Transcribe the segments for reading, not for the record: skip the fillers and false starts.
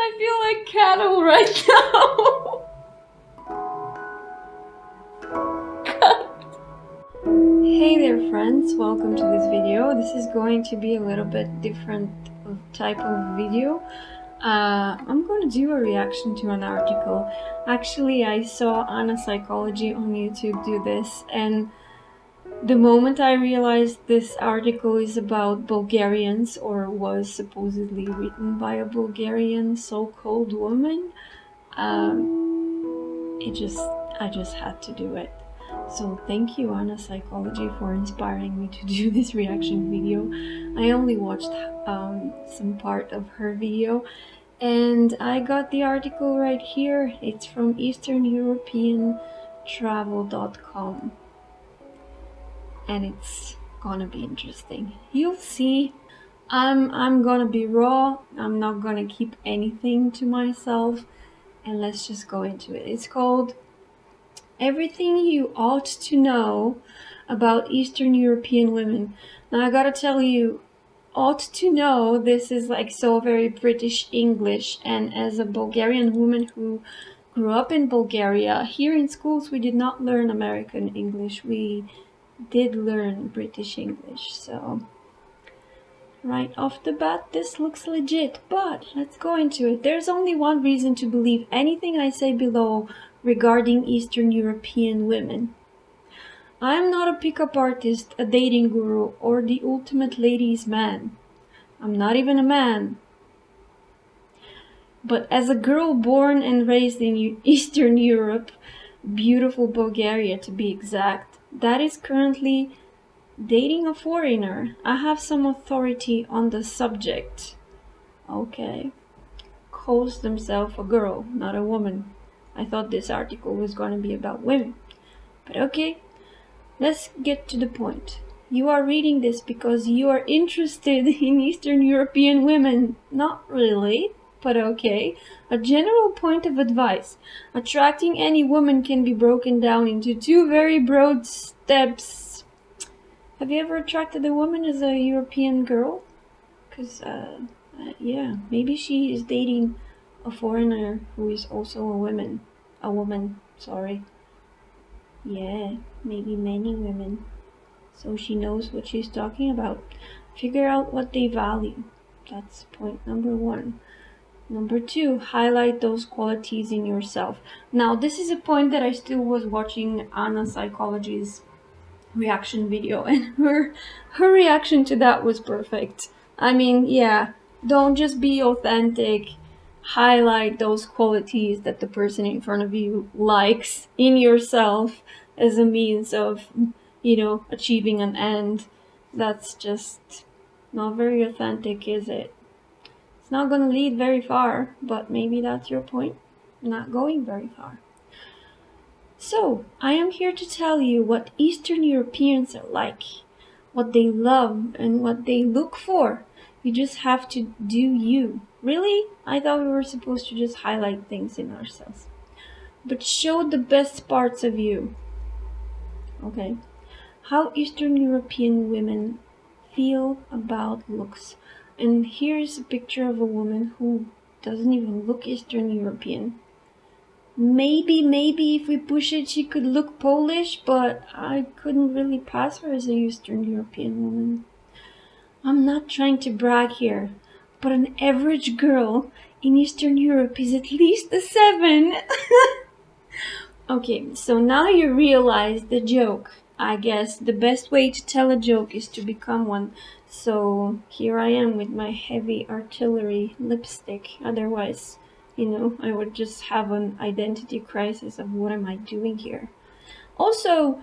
I feel like cattle right now. Hey there friends, welcome to this video. This is going to be a little bit different type of video. I'm going to do a reaction to an article. Actually, I saw Anna Psychology on YouTube do this, and the moment I realized this article is about Bulgarians, or was supposedly written by a Bulgarian so-called woman, I just had to do it. So thank you, Anna Psychology, for inspiring me to do this reaction video. I only watched some part of her video, and I got the article right here. It's from easterneuropeantravel.com, and it's gonna be interesting. You'll see. I'm gonna be raw. I'm not gonna keep anything to myself, and let's just go into it. It's called Everything You Ought to Know About Eastern European Women. Now I gotta tell you, ought to know, this is like so very British English, and as a Bulgarian woman who grew up in Bulgaria, here in schools we did not learn American English, we did learn British English, so right off the bat this looks legit, but let's go into it. There's only one reason to believe anything I say below regarding Eastern European women. I am not a pickup artist, a dating guru, or the ultimate ladies' man. I'm not even a man. But as a girl born and raised in Eastern Europe, beautiful Bulgaria to be exact, that is currently dating a foreigner, I have some authority on the subject. Okay. Calls themselves a girl, not a woman. I thought this article was going to be about women. But okay, let's get to the point. You are reading this because you are interested in Eastern European women. Not really, but okay. A general point of advice. Attracting any woman can be broken down into two very broad steps. Have you ever attracted a woman as a European girl? Because, yeah, maybe she is dating a foreigner who is also a woman, sorry. Yeah, maybe many women. So she knows what she's talking about. Figure out what they value. That's point number one. Number two, highlight those qualities in yourself. Now, this is a point that I still was watching Anna Psychology's reaction video, and her reaction to that was perfect. I mean, yeah, don't just be authentic. Highlight those qualities that the person in front of you likes in yourself as a means of, you know, achieving an end. That's just not very authentic, is it? It's not gonna lead very far, but maybe that's your point. Not going very far. So, I am here to tell you what Eastern Europeans are like, what they love, and what they look for. You just have to do you. Really? I thought we were supposed to just highlight things in ourselves. But show the best parts of you. Okay. How Eastern European women feel about looks. And here's a picture of a woman who doesn't even look Eastern European. Maybe if we push it, she could look Polish, but I couldn't really pass her as a Eastern European woman. I'm not trying to brag here, but an average girl in Eastern Europe is at least a 7. Okay, so now you realize the joke. I guess the best way to tell a joke is to become one. So here I am with my heavy artillery lipstick. Otherwise, you know, I would just have an identity crisis of what am I doing here. Also,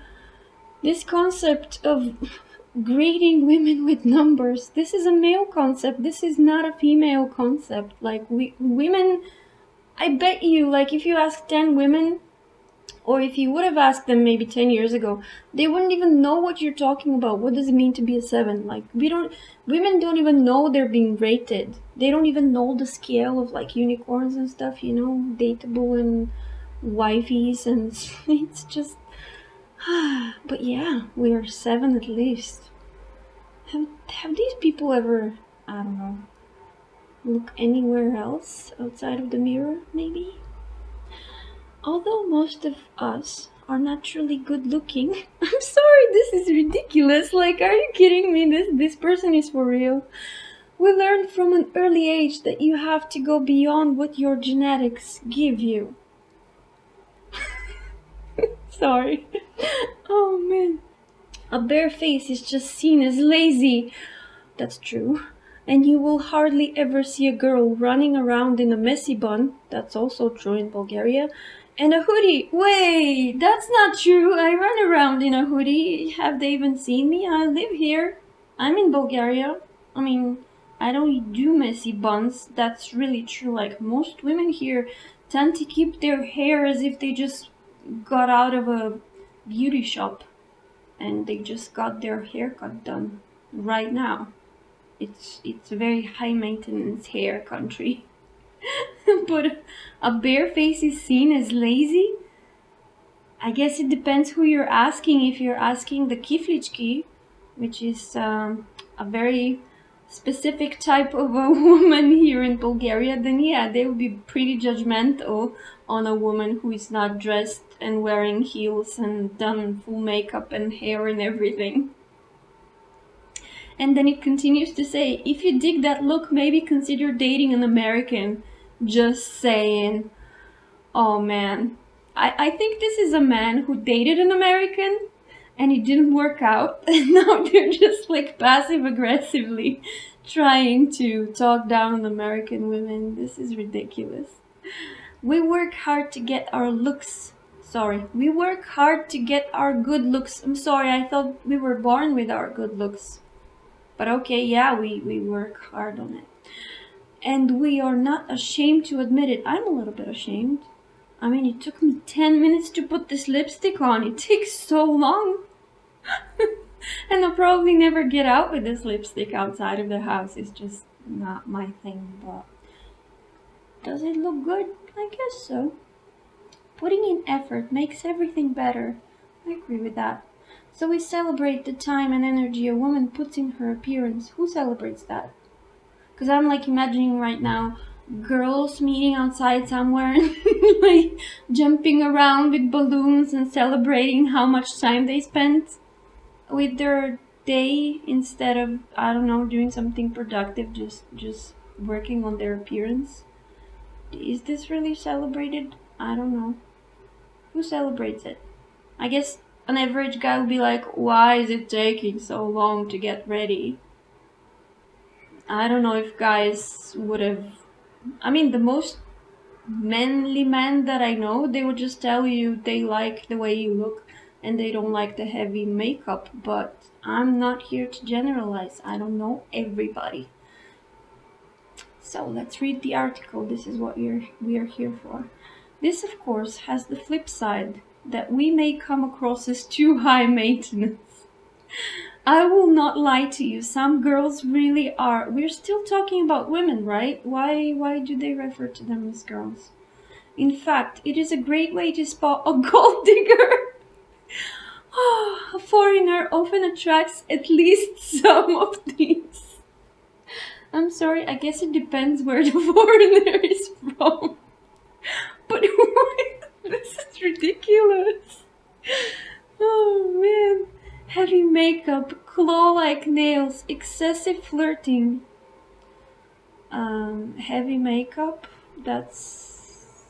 this concept of grading women with numbers, this is a male concept. This is not a female concept. Like, women, I bet you, like, if you ask 10 women, or if you would have asked them maybe 10 years ago, they wouldn't even know what you're talking about. What does it mean to be a 7? Like, women don't even know they're being rated. They don't even know the scale of like unicorns and stuff, you know, dateable and wifeys, and it's just, but yeah, we are 7 at least. Have these people ever, I don't know, look anywhere else outside of the mirror, maybe? Although most of us are naturally good looking. I'm sorry, this is ridiculous. Like, are you kidding me? This person is for real. We learned from an early age that you have to go beyond what your genetics give you. Sorry. Oh man. A bare face is just seen as lazy. That's true. And you will hardly ever see a girl running around in a messy bun. That's also true in Bulgaria. And a hoodie. Wait, that's not true. I run around in a hoodie. Have they even seen me? I live here. I'm in Bulgaria. I mean, I don't do messy buns. That's really true. Like, most women here tend to keep their hair as if they just got out of a beauty shop and they just got their haircut done right now. It's a very high maintenance hair country. But a bare face is seen as lazy? I guess it depends who you're asking. If you're asking the kiflichki, which is a very specific type of a woman here in Bulgaria, then yeah, they would be pretty judgmental on a woman who is not dressed and wearing heels and done full makeup and hair and everything. And then it continues to say, if you dig that look, maybe consider dating an American. Just saying. Oh man. I think this is a man who dated an American and it didn't work out. And now they're just like passive aggressively trying to talk down on American women. This is ridiculous. We work hard to get our looks. Sorry. We work hard to get our good looks. I'm sorry, I thought we were born with our good looks. But okay, yeah, we work hard on it. And we are not ashamed to admit it. I'm a little bit ashamed. I mean, it took me 10 minutes to put this lipstick on. It takes so long. And I'll probably never get out with this lipstick outside of the house. It's just not my thing. But does it look good? I guess so. Putting in effort makes everything better. I agree with that. So we celebrate the time and energy a woman puts in her appearance. Who celebrates that? Because I'm like imagining right now girls meeting outside somewhere and like jumping around with balloons and celebrating how much time they spent with their day instead of, I don't know, doing something productive, just working on their appearance. Is this really celebrated? I don't know. Who celebrates it? I guess an average guy would be like, why is it taking so long to get ready? I don't know if guys would have... I mean, the most manly men that I know, they would just tell you they like the way you look and they don't like the heavy makeup. But I'm not here to generalize. I don't know everybody. So let's read the article. This is what we are here for. This, of course, has the flip side, that we may come across as too high maintenance. I will not lie to you, some girls really are. We're still talking about women, right? Why do they refer to them as girls? In fact, it is a great way to spot a gold digger. A foreigner often attracts at least some of these. I'm sorry, I guess it depends where the foreigner is from. But this is ridiculous. Oh man. Heavy makeup, claw-like nails, excessive flirting. Heavy makeup, that's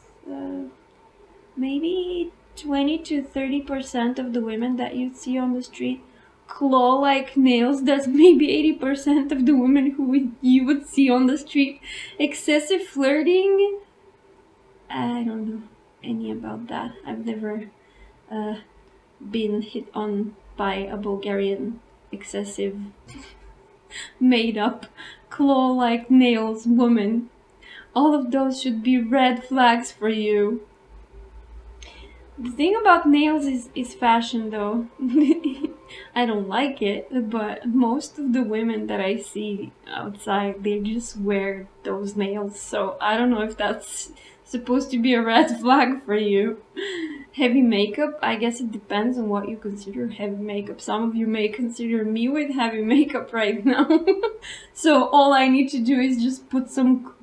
maybe 20 to 30% of the women that you see on the street. Claw-like nails, that's maybe 80% of the women who you would see on the street. Excessive flirting, I don't know any about that. I've never been hit on by a Bulgarian excessive made up claw-like nails woman. All of those should be red flags for you. The thing about nails is fashion though. I don't like it, but most of the women that I see outside, they just wear those nails. So I don't know if that's supposed to be a red flag for you. Heavy makeup, I guess it depends on what you consider heavy makeup. Some of you may consider me with heavy makeup right now. So all I need to do is just put some,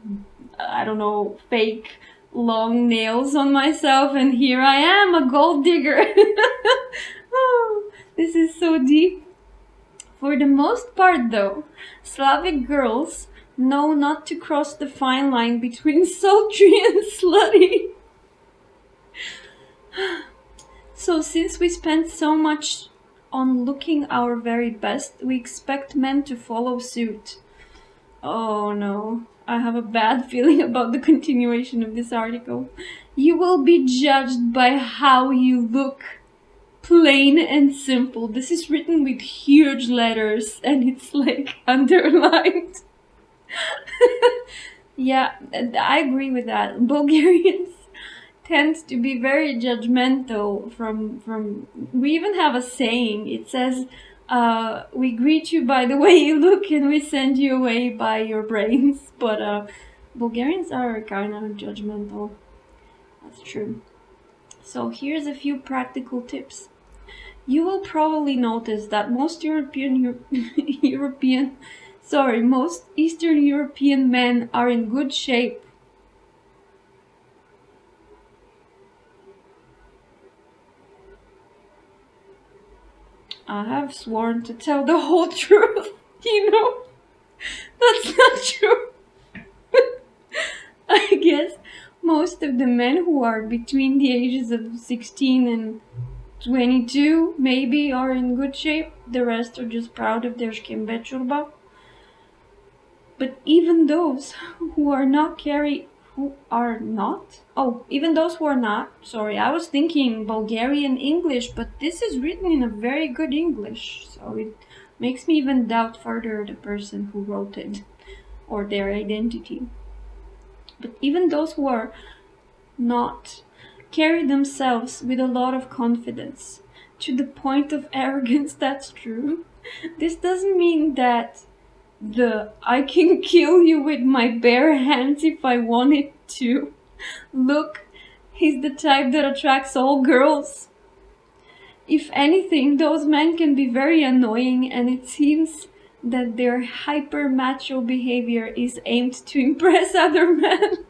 I don't know, fake long nails on myself, and here I am, a gold digger. Oh, this is so deep. For the most part though, Slavic girls know not to cross the fine line between sultry and slutty. So since we spend so much on looking our very best, we expect men to follow suit. Oh no, I have a bad feeling about the continuation of this article. You will be judged by how you look. Plain and simple. This is written with huge letters and it's like underlined. Yeah, I agree with that. Bulgarians tend to be very judgmental from we even have a saying. It says we greet you by the way you look and we send you away by your brains. But Bulgarians are kind of judgmental. That's true. So here's a few practical tips. You will probably notice that most most Eastern European men are in good shape. I have sworn to tell the whole truth, you know? That's not true. I guess most of the men who are between the ages of 16 and 22 maybe are in good shape. The rest are just proud of their shkembe churba. But even those who are not, sorry, I was thinking Bulgarian English, but this is written in a very good English, so it makes me even doubt further the person who wrote it or their identity. But even those who are not carry themselves with a lot of confidence, to the point of arrogance. That's true. This doesn't mean that the I can kill you with my bare hands if I wanted to look is the type that attracts all girls. If anything, those men can be very annoying, and it seems that their hyper macho behavior is aimed to impress other men.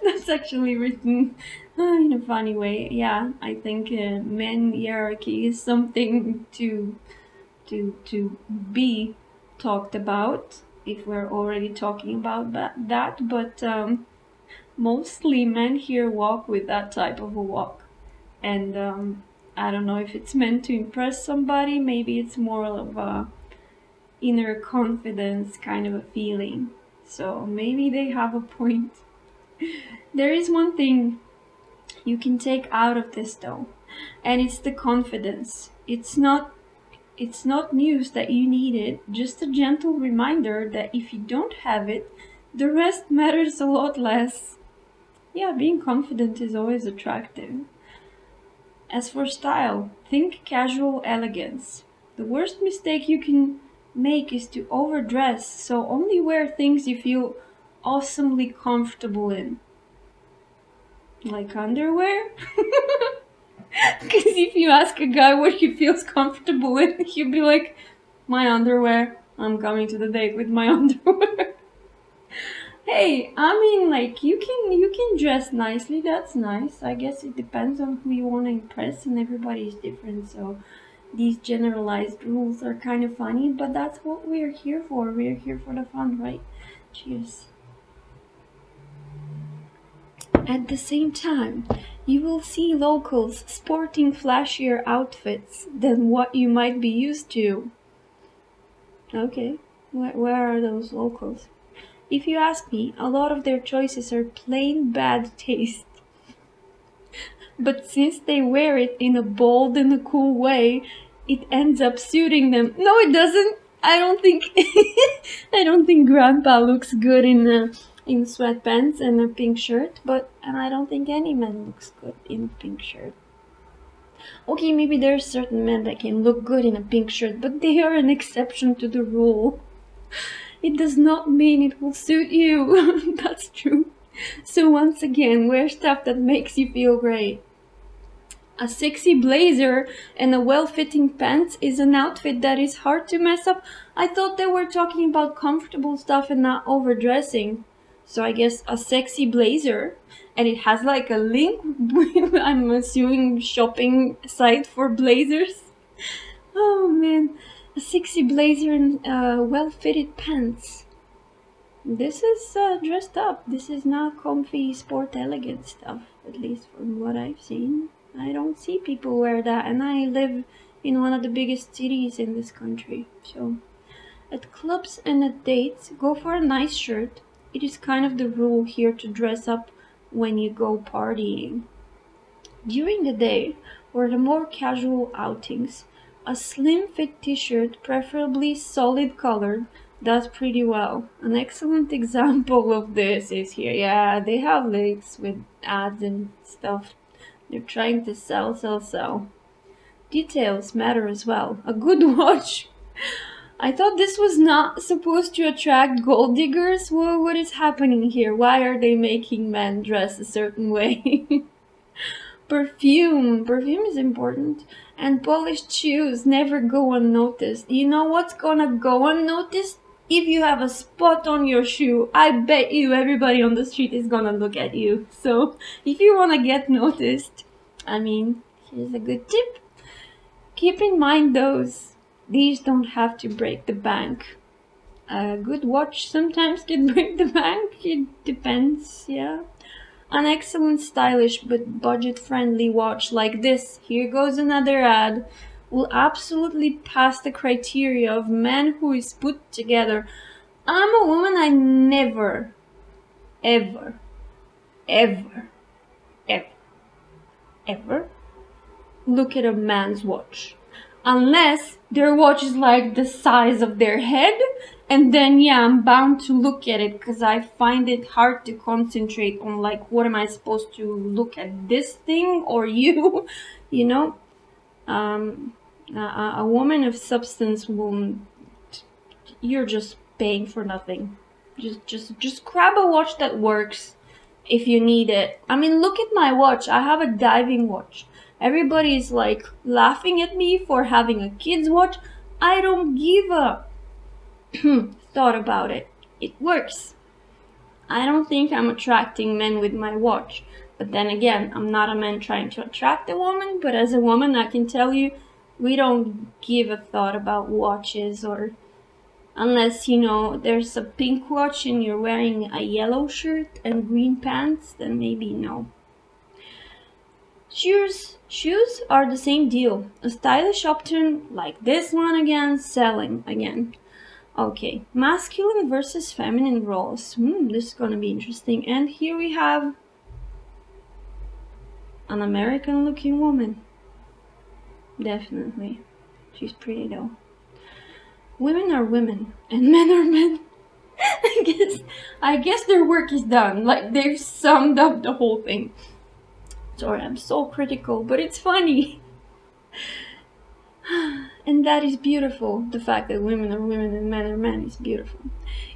That's actually written in a funny way. Yeah, I think men hierarchy is something to be talked about if we're already talking about that. But mostly men here walk with that type of a walk, and I don't know if it's meant to impress somebody. Maybe it's more of a inner confidence kind of a feeling. So maybe they have a point. There is one thing you can take out of this though, and it's the confidence. It's not news that you need it, just a gentle reminder that if you don't have it, the rest matters a lot less. Yeah, being confident is always attractive. As for style, think casual elegance. The worst mistake you can make is to overdress, so only wear things you feel awesomely comfortable in. Like underwear? Because if you ask a guy what he feels comfortable in, he'll be like, my underwear. I'm coming to the date with my underwear. Hey, I mean, like, you can dress nicely, that's nice. I guess it depends on who you want to impress, and everybody is different, so these generalized rules are kind of funny, but that's what we're here for. We're here for the fun, right? Cheers. At the same time, you will see locals sporting flashier outfits than what you might be used to. Okay, where are those locals? If you ask me, a lot of their choices are plain bad taste. But since they wear it in a bold and a cool way, it ends up suiting them. No, it doesn't. I don't think I don't think Grandpa looks good in sweatpants and a pink shirt, and I don't think any man looks good in a pink shirt. Okay, maybe there's certain men that can look good in a pink shirt, but they are an exception to the rule. It does not mean it will suit you. That's true. So once again, wear stuff that makes you feel great. A sexy blazer and a well-fitting pants is an outfit that is hard to mess up. I thought they were talking about comfortable stuff and not overdressing. So I guess a sexy blazer, and it has like a link with, I'm assuming, shopping site for blazers. Oh man, a sexy blazer and well-fitted pants. This is dressed up. This is not comfy, sport, elegant stuff, at least from what I've seen. I don't see people wear that, and I live in one of the biggest cities in this country. So, at clubs and at dates, go for a nice shirt. It is kind of the rule here to dress up when you go partying. During the day, or the more casual outings, a slim fit t-shirt, preferably solid colored, does pretty well. An excellent example of this is here. Yeah, they have links with ads and stuff. They're trying to sell. Details matter as well. A good watch. I thought this was not supposed to attract gold diggers. Well, what is happening here? Why are they making men dress a certain way? Perfume. Perfume is important. And polished shoes never go unnoticed. You know what's gonna go unnoticed? If you have a spot on your shoe, I bet you everybody on the street is gonna look at you. So, if you wanna get noticed, I mean, here's a good tip. Keep in mind these don't have to break the bank. A good watch sometimes can break the bank. It depends, yeah. An excellent, stylish, but budget-friendly watch like this, here goes another ad, will absolutely pass the criteria of man who is put together. I'm a woman, I never, ever, ever, ever, ever look at a man's watch. Unless their watch is like the size of their head, and then yeah, I'm bound to look at it because I find it hard to concentrate on like what am I supposed to look at, this thing or you, you know? A woman of substance will, you're just paying for nothing. Just grab a watch that works if you need it. I mean, look at my watch. I have a diving watch. Everybody is like laughing at me for having a kid's watch. I don't give a thought about it. It works. I don't think I'm attracting men with my watch. But then again, I'm not a man trying to attract a woman. But as a woman, I can tell you, we don't give a thought about watches, or unless, you know, there's a pink watch and you're wearing a yellow shirt and green pants, then maybe no. Shoes are the same deal. A stylish upturn like this one again, selling again. Okay, masculine versus feminine roles. This is gonna be interesting. And here we have an American looking woman. Definitely. She's pretty though. Women are women and men are men. I guess their work is done. Like, they've summed up the whole thing. Sorry, I'm so critical, but it's funny. And that is beautiful. The fact that women are women and men are men is beautiful.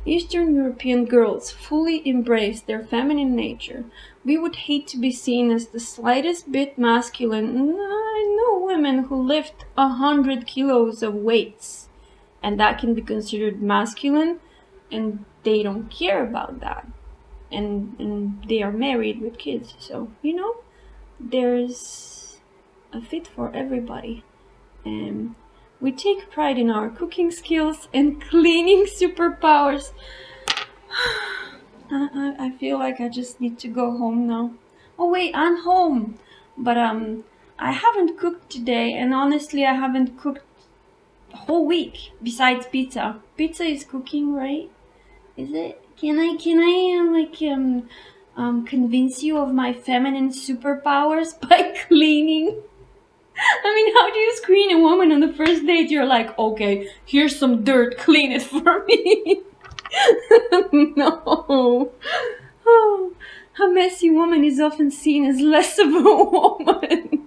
Eastern European girls fully embrace their feminine nature. We would hate to be seen as the slightest bit masculine. I know women who lift 100 kilos of weights, and that can be considered masculine, and they don't care about that. And they are married with kids, so, you know, there's a fit for everybody. And we take pride in our cooking skills and cleaning superpowers. I feel like I just need to go home now. Oh wait, I'm home. But I haven't cooked today, and honestly I haven't cooked the whole week besides pizza. Pizza is cooking, right? Is it? Can I convince you of my feminine superpowers by cleaning? I mean, how do you screen a woman on the first date? You're like, okay, here's some dirt, clean it for me. No. Oh, a messy woman is often seen as less of a woman.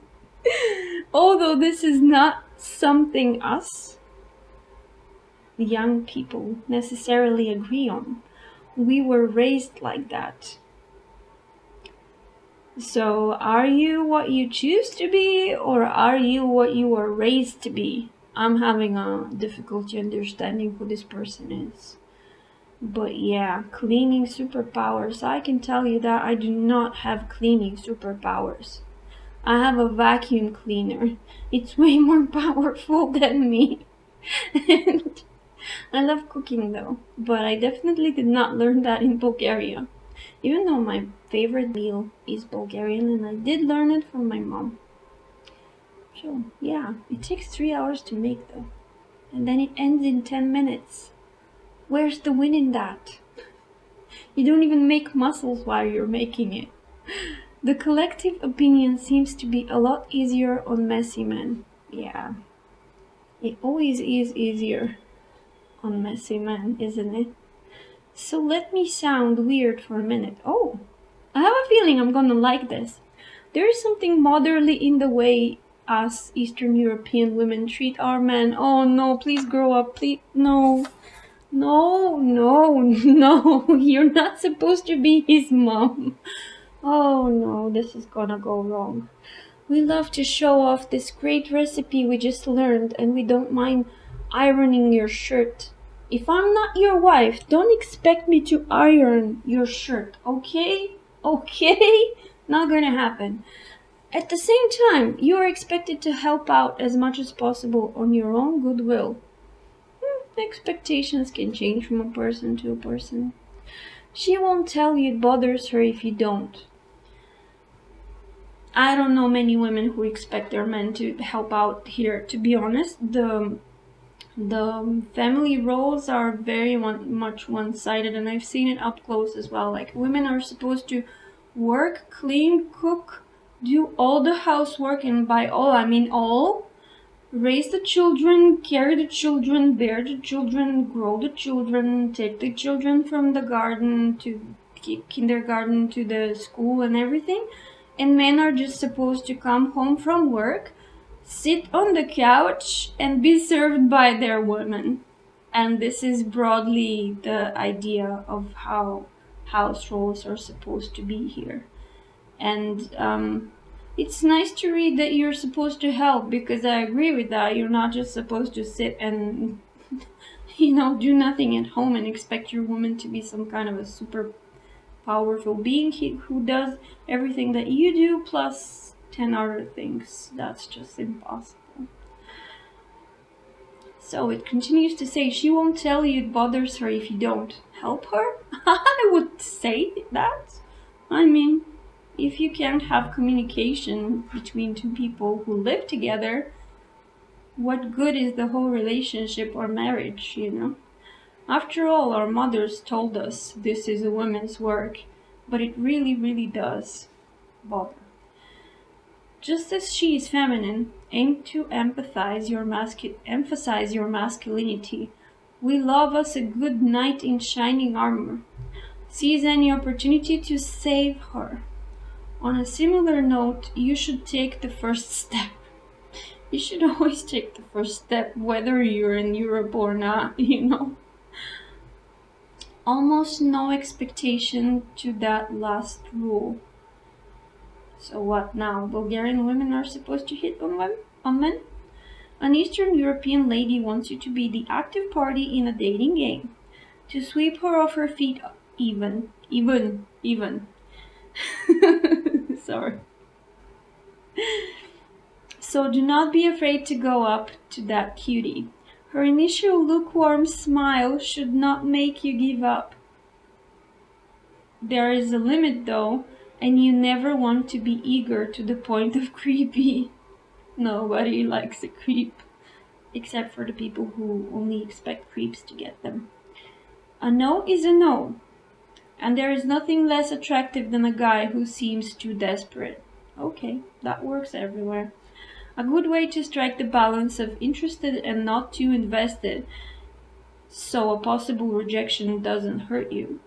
Although this is not something us, the young people, necessarily agree on. We were raised like that. So, are you what you choose to be, or are you what you were raised to be? I'm having a difficulty understanding who this person is. But yeah, cleaning superpowers. I can tell you that I do not have cleaning superpowers. I have a vacuum cleaner. It's way more powerful than me. And I love cooking though, but I definitely did not learn that in Bulgaria. Even though my favorite meal is Bulgarian and I did learn it from my mom. So yeah, it takes 3 hours to make though. And then it ends in 10 minutes. Where's the win in that? You don't even make mussels while you're making it. The collective opinion seems to be a lot easier on messy men. Yeah, it always is easier on messy men, isn't it? So let me sound weird for a minute. Oh, I have a feeling I'm gonna like this. There is something motherly in the way us Eastern European women treat our men. Oh no, please grow up, please. No. No, no, no. You're not supposed to be his mom. Oh no, this is gonna go wrong. We love to show off this great recipe we just learned, and we don't mind ironing your shirt. If I'm not your wife, don't expect me to iron your shirt, okay? Okay? Not gonna happen. At the same time, you are expected to help out as much as possible on your own goodwill. Expectations can change from a person to a person. She won't tell you it bothers her if you don't. I don't know many women who expect their men to help out here. To be honest, the family roles are very much one-sided, and I've seen it up close as well. Like, women are supposed to work, clean, cook, do all the housework, and by all I mean all. Raise the children, carry the children, bear the children, grow the children, take the children from the garden to kindergarten to the school and everything. And men are just supposed to come home from work, sit on the couch, and be served by their women. And this is broadly the idea of how house roles are supposed to be here. And it's nice to read that you're supposed to help, because I agree with that. You're not just supposed to sit and, do nothing at home and expect your woman to be some kind of a super powerful being who does everything that you do plus 10 other things. That's just impossible. So it continues to say, she won't tell you it bothers her if you don't help her. I would say that. I mean, if you can't have communication between two people who live together, what good is the whole relationship or marriage, After all, our mothers told us this is a woman's work, but it really, really does bother. Just as she is feminine, aim to emphasize your masculinity. We love us a good knight in shining armor. Seize any opportunity to save her. On a similar note, you should take the first step. You should always take the first step, whether you're in Europe or not, Almost no expectation to that last rule. So what now? Bulgarian women are supposed to hit on men? An Eastern European lady wants you to be the active party in a dating game. To sweep her off her feet even. Sorry. So do not be afraid to go up to that cutie. Her initial lukewarm smile should not make you give up. There is a limit though, and you never want to be eager to the point of creepy. Nobody likes a creep, except for the people who only expect creeps to get them. A no is a no, and there is nothing less attractive than a guy who seems too desperate. Okay, that works everywhere. A good way to strike the balance of interested and not too invested, so a possible rejection doesn't hurt you,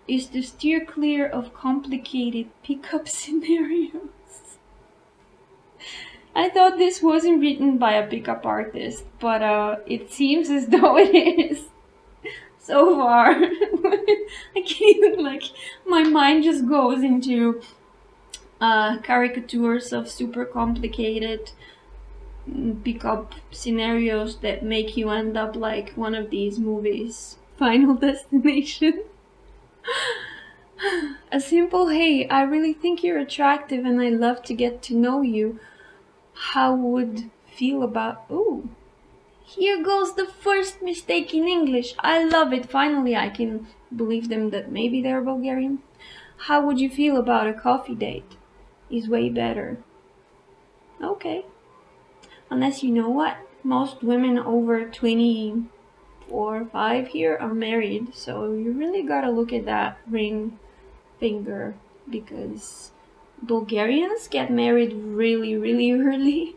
is to steer clear of complicated pickup scenarios. I thought this wasn't written by a pickup artist, but it seems as though it is. So far. I can't even, like, my mind just goes into caricatures of super complicated pickup scenarios that make you end up like one of these movies. Final Destination. A simple hey, I really think you're attractive and I love to get to know you. How would feel about... Ooh. Here goes the first mistake in English. I love it. Finally, I can believe them that maybe they're Bulgarian. How would you feel about a coffee date? Is way better. Okay. Unless you know what? Most women over 24 or 5 here are married. So you really gotta look at that ring finger. Because Bulgarians get married really, really early.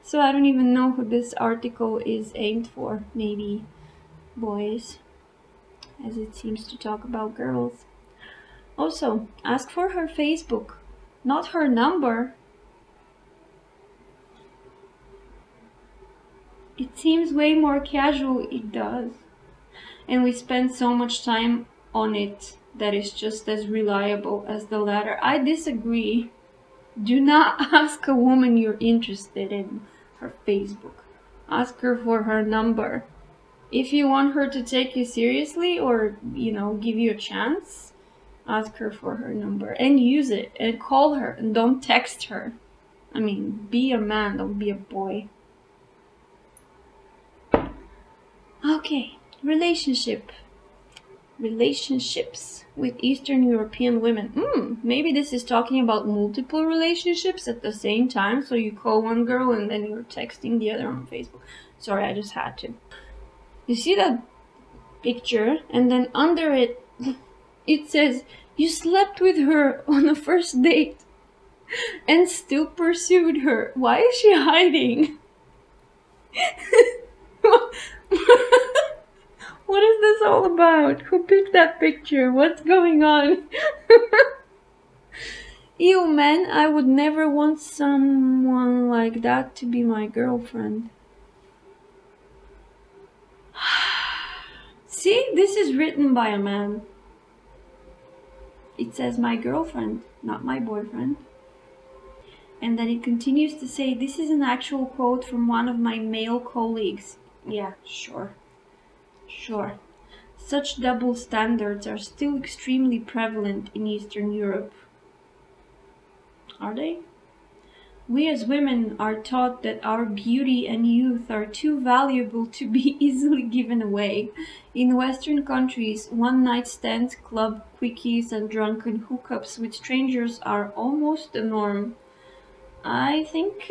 So I don't even know who this article is aimed for. Maybe boys, as it seems to talk about girls. Also, ask for her Facebook, not her number. It seems way more casual, it does. And we spend so much time on it that it's just as reliable as the latter. I disagree. Do not ask a woman you're interested in her Facebook. Ask her for her number. If you want her to take you seriously or, give you a chance, ask her for her number and use it and call her and don't text her. I mean, be a man, don't be a boy. Okay, relationships with Eastern European women. Maybe this is talking about multiple relationships at the same time. So you call one girl and then you're texting the other on Facebook. Sorry, I just had to. You see that picture, and then under it, it says, you slept with her on the first date and still pursued her. Why is she hiding? What is this all about? Who picked that picture? What's going on? Ew, man, I would never want someone like that to be my girlfriend. See, this is written by a man. It says my girlfriend, not my boyfriend. And then it continues to say, this is an actual quote from one of my male colleagues. Yeah, sure. Such double standards are still extremely prevalent in Eastern Europe. Are they? We as women are taught that our beauty and youth are too valuable to be easily given away. In Western countries, one-night stands, club quickies, and drunken hookups with strangers are almost the norm. I think,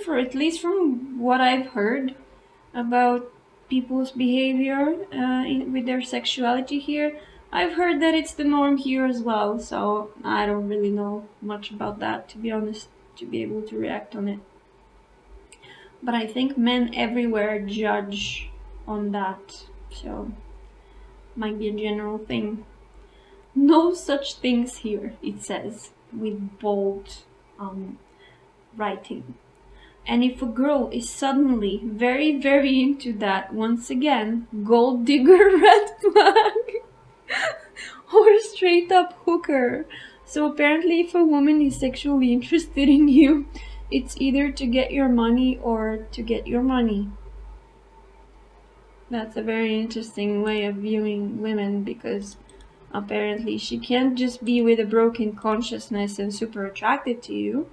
for at least from what I've heard about people's behavior with their sexuality here, I've heard that it's the norm here as well. So I don't really know much about that, to be honest, to be able to react on it. But I think men everywhere judge on that, so might be a general thing. No such things here, it says, with bold writing. And if a girl is suddenly very, very into that, once again, gold digger, red flag, or straight up hooker. So apparently if a woman is sexually interested in you, it's either to get your money or to get your money. That's a very interesting way of viewing women, because apparently she can't just be with a broken consciousness and super attracted to you.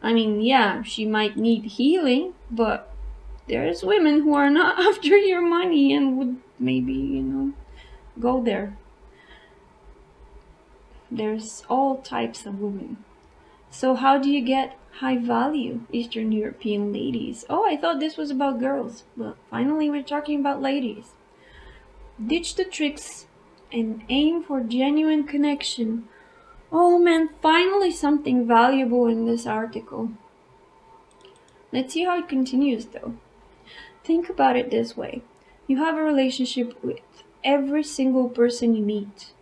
I mean, yeah, she might need healing, but there's women who are not after your money and would maybe, go there. There's all types of women. So how do you get high value Eastern European ladies? Oh, I thought this was about girls. Well, finally we're talking about ladies. Ditch the tricks and aim for genuine connection. Oh man, finally something valuable in this article. Let's see how it continues though. Think about it this way. You have a relationship with every single person you meet.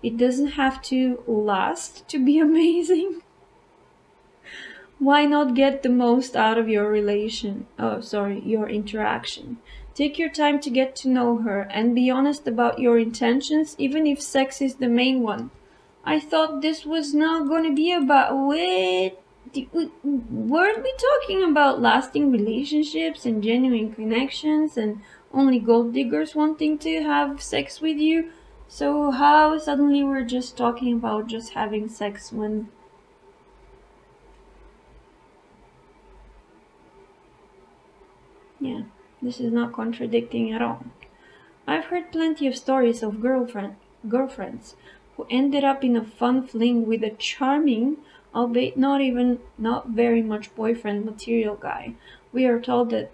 It doesn't have to last to be amazing. Why not get the most out of your your interaction? Take your time to get to know her and be honest about your intentions, even if sex is the main one. I thought this was not gonna be about what? Weren't we talking about lasting relationships and genuine connections and only gold diggers wanting to have sex with you? So how suddenly we're just talking about just having sex when... Yeah, this is not contradicting at all. I've heard plenty of stories of girlfriends who ended up in a fun fling with a charming, albeit not very much boyfriend material guy. We are told that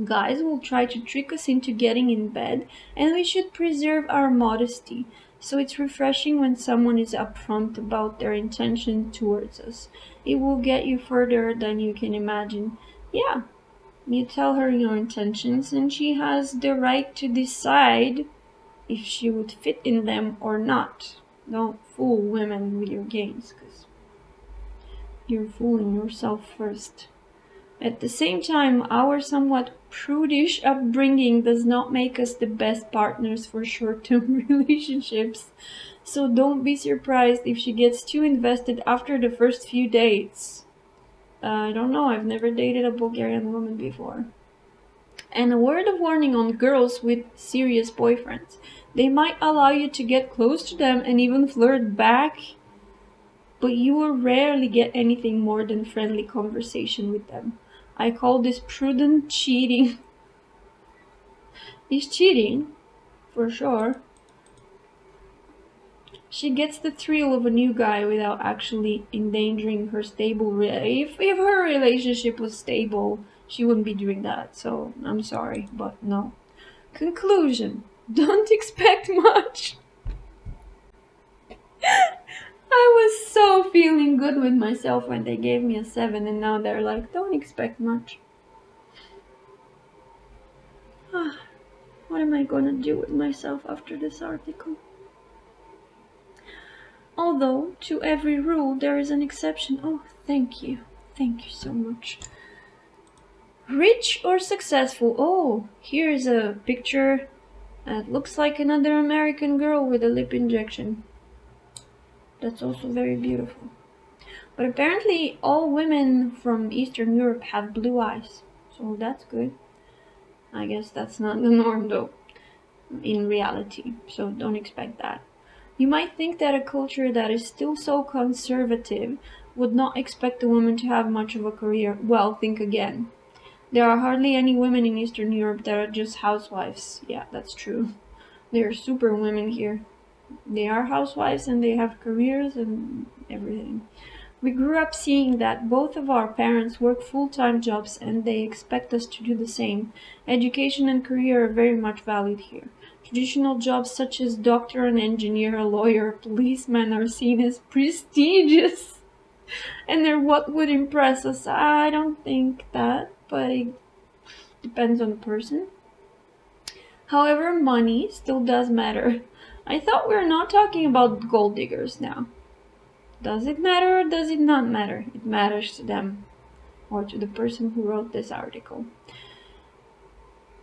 guys will try to trick us into getting in bed, and we should preserve our modesty. So it's refreshing when someone is upfront about their intention towards us. It will get you further than you can imagine. Yeah, you tell her your intentions, and she has the right to decide if she would fit in them or not. Don't fool women with your games, because you're fooling yourself first. At the same time, our somewhat prudish upbringing does not make us the best partners for short-term relationships. So don't be surprised if she gets too invested after the first few dates. I don't know, I've never dated a Bulgarian woman before. And a word of warning on girls with serious boyfriends. They might allow you to get close to them and even flirt back, but you will rarely get anything more than friendly conversation with them. I call this prudent cheating. He's cheating, for sure. She gets the thrill of a new guy without actually endangering her stable... If her relationship was stable, she wouldn't be doing that, so I'm sorry, but no. Conclusion. Don't expect much. I was so feeling good with myself when they gave me a 7, and now they're like, don't expect much. What am I gonna do with myself after this article? Although, to every rule there is an exception. Oh, thank you. Thank you so much. Rich or successful? Oh, here's a picture that looks like another American girl with a lip injection. That's also very beautiful. But apparently all women from Eastern Europe have blue eyes, so that's good. I guess that's not the norm though, in reality, so don't expect that. You might think that a culture that is still so conservative would not expect a woman to have much of a career. Well, think again. There are hardly any women in Eastern Europe that are just housewives. Yeah, that's true. There are super women here. They are housewives and they have careers and everything. We grew up seeing that both of our parents work full-time jobs and they expect us to do the same. Education and career are very much valued here. Traditional jobs such as doctor, an engineer, a lawyer, a policeman are seen as prestigious. And they're what would impress us. I don't think that, but it depends on the person. However, money still does matter. I thought we were not talking about gold diggers now. Does it matter or does it not matter? It matters to them, or to the person who wrote this article.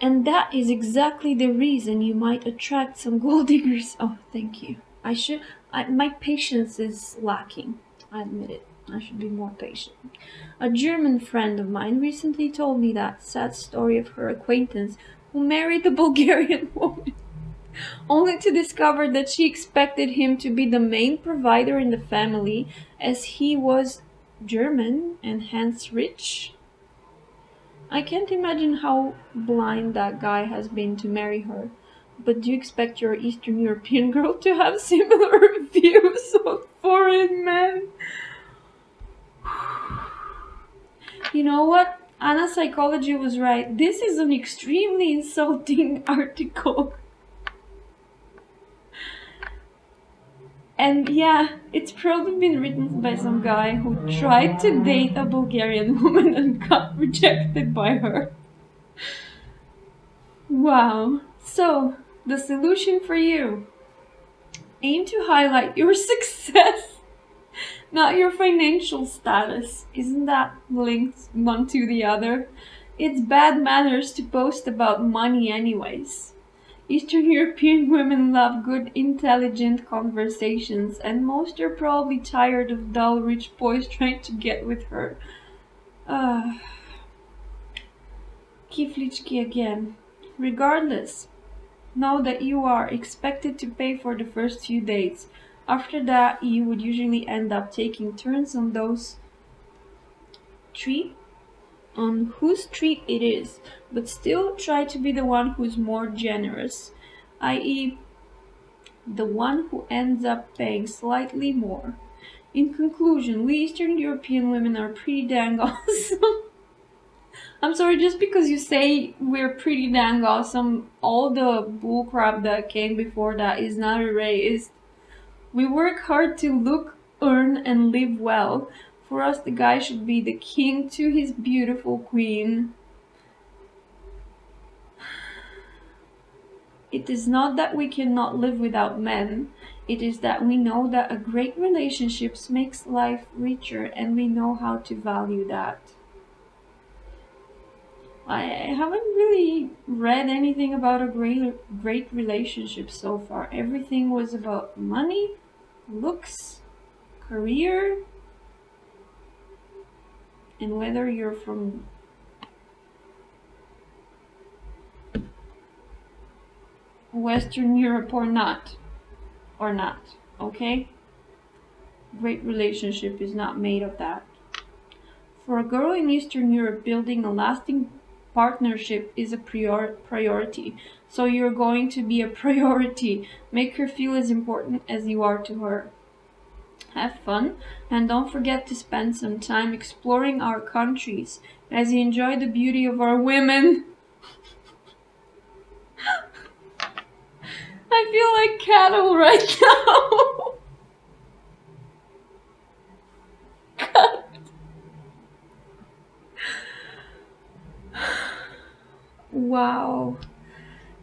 And that is exactly the reason you might attract some gold diggers. Oh, thank you. My patience is lacking. I admit it. I should be more patient. A German friend of mine recently told me that sad story of her acquaintance who married a Bulgarian woman, only to discover that she expected him to be the main provider in the family as he was German and hence rich. I can't imagine how blind that guy has been to marry her. But do you expect your Eastern European girl to have similar views on foreign men? You know what? Anna Psychology was right. This is an extremely insulting article. And yeah, it's probably been written by some guy who tried to date a Bulgarian woman and got rejected by her. Wow. So, the solution for you. Aim to highlight your success, not your financial status. Isn't that linked one to the other? It's bad manners to post about money anyways. Eastern European women love good, intelligent conversations, and most are probably tired of dull, rich boys trying to get with her. Kiflichki again. Regardless, know that you are expected to pay for the first few dates. After that, you would usually end up taking turns on whose treat it is, but still try to be the one who's more generous, i.e., the one who ends up paying slightly more. In conclusion, we Eastern European women are pretty dang awesome. I'm sorry, just because you say we're pretty dang awesome, all the bullcrap that came before that is not erased. We work hard to look, earn, and live well. For us, the guy should be the king to his beautiful queen. It is not that we cannot live without men. It is that we know that a great relationship makes life richer, and we know how to value that. I haven't really read anything about a great relationship so far. Everything was about money, looks, career, and whether you're from Western Europe or not, okay? Great relationship is not made of that. For a girl in Eastern Europe, building a lasting partnership is a priority. So you're going to be a priority. Make her feel as important as you are to her. Have fun, and don't forget to spend some time exploring our countries as you enjoy the beauty of our women. I feel like cattle right now. Wow.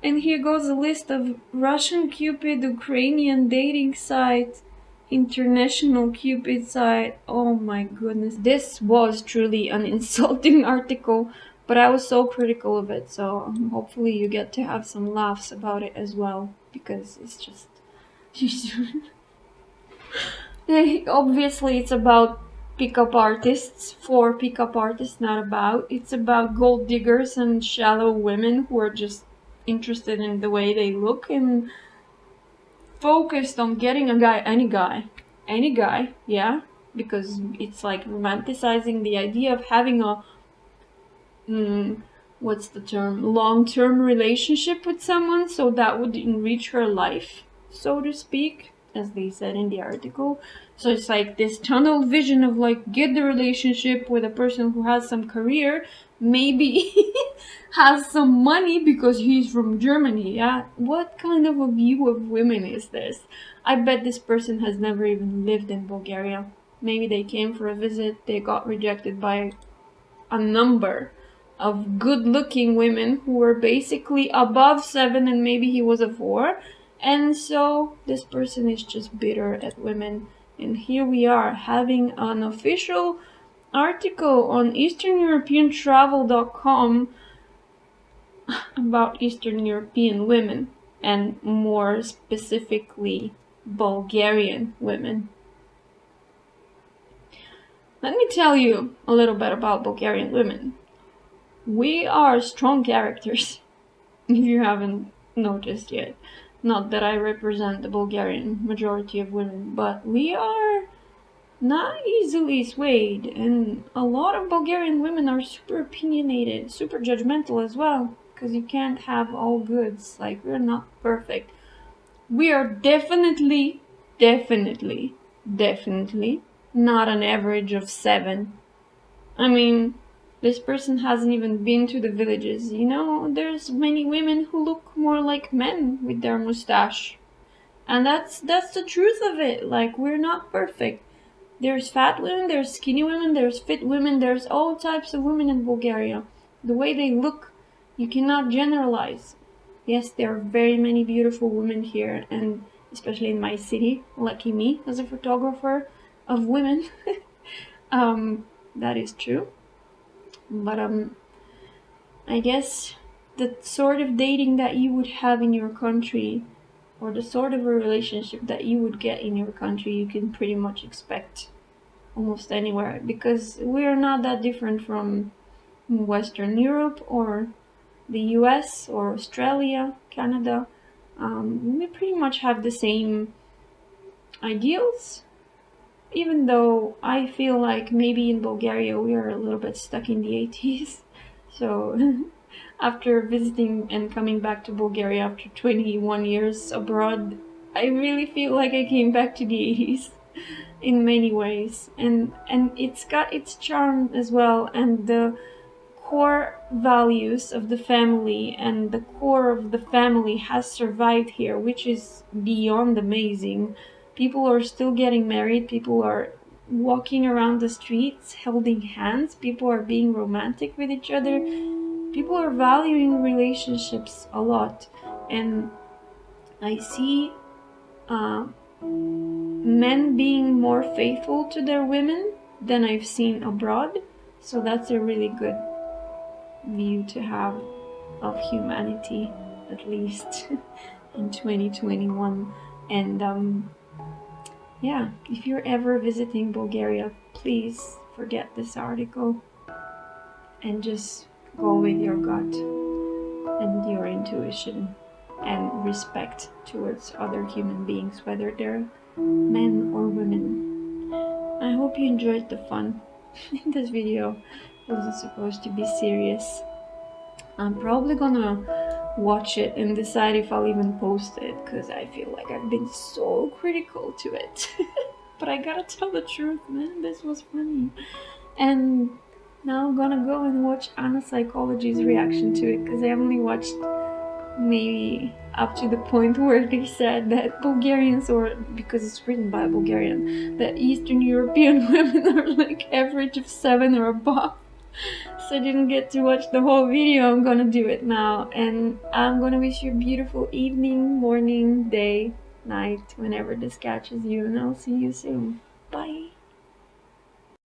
And here goes a list of Russian Cupid, Ukrainian dating site, international Cupid site. Oh my goodness. This was truly an insulting article, but I was so critical of it, so hopefully you get to have some laughs about it as well, because it's just... Obviously it's about pickup artists, for pickup artists, not about. It's about gold diggers and shallow women who are just interested in the way they look and focused on getting a guy, any guy, yeah, because it's like romanticizing the idea of having a what's the term, long-term relationship with someone, so that would enrich her life, so to speak, as they said in the article. So it's like this tunnel vision of like, get the relationship with a person who has some career, maybe has some money because he's from Germany. Yeah, what kind of a view of women is this? I bet this person has never even lived in Bulgaria. Maybe they came for a visit, they got rejected by a number of good-looking women who were basically above 7 and maybe he was a 4. And so this person is just bitter at women. And here we are having an official article on EasternEuropeanTravel.com about Eastern European women, and more specifically Bulgarian women. Let me tell you a little bit about Bulgarian women. We are strong characters, if you haven't noticed yet. Not that I represent the Bulgarian majority of women, but we are not easily swayed, and a lot of Bulgarian women are super opinionated, super judgmental as well, because you can't have all goods. Like, we're not perfect. We are definitely not an average of 7. I mean, this person hasn't even been to the villages. You know, there's many women who look more like men with their mustache. And that's the truth of it. Like, we're not perfect. There's fat women, there's skinny women, there's fit women, there's all types of women in Bulgaria. The way they look, you cannot generalize. Yes, there are very many beautiful women here, and especially in my city, lucky me as a photographer. of women. That is true. But I guess the sort of dating that you would have in your country, or the sort of a relationship that you would get in your country, you can pretty much expect almost anywhere, because we're not that different from Western Europe or the US or Australia, Canada. We pretty much have the same ideals, even though I feel like maybe in Bulgaria we are a little bit stuck in the 80s. So after visiting and coming back to Bulgaria after 21 years abroad, I really feel like I came back to the 80s in many ways, and it's got its charm as well, and the core values of the family and the core of the family has survived here, which is beyond amazing. People are still getting married, people are walking around the streets holding hands, people are being romantic with each other, people are valuing relationships a lot. And I see men being more faithful to their women than I've seen abroad, so that's a really good view to have of humanity, at least in 2021. And yeah, if you're ever visiting Bulgaria, please forget this article and just go with your gut and your intuition and respect towards other human beings, whether they're men or women. I hope you enjoyed the fun. This video wasn't supposed to be serious. I'm probably gonna watch it and decide if I'll even post it, because I feel like I've been so critical to it. But I gotta tell the truth, man, this was funny. And now I'm gonna go and watch Anna Psychology's reaction to it, because I only watched maybe up to the point where they said that Bulgarians, or because it's written by a Bulgarian, that Eastern European women are like average of 7 or above. So I didn't get to watch the whole video. I'm gonna do it now, and I'm gonna wish you a beautiful evening, morning, day, night, whenever this catches you, and I'll see you soon. Bye.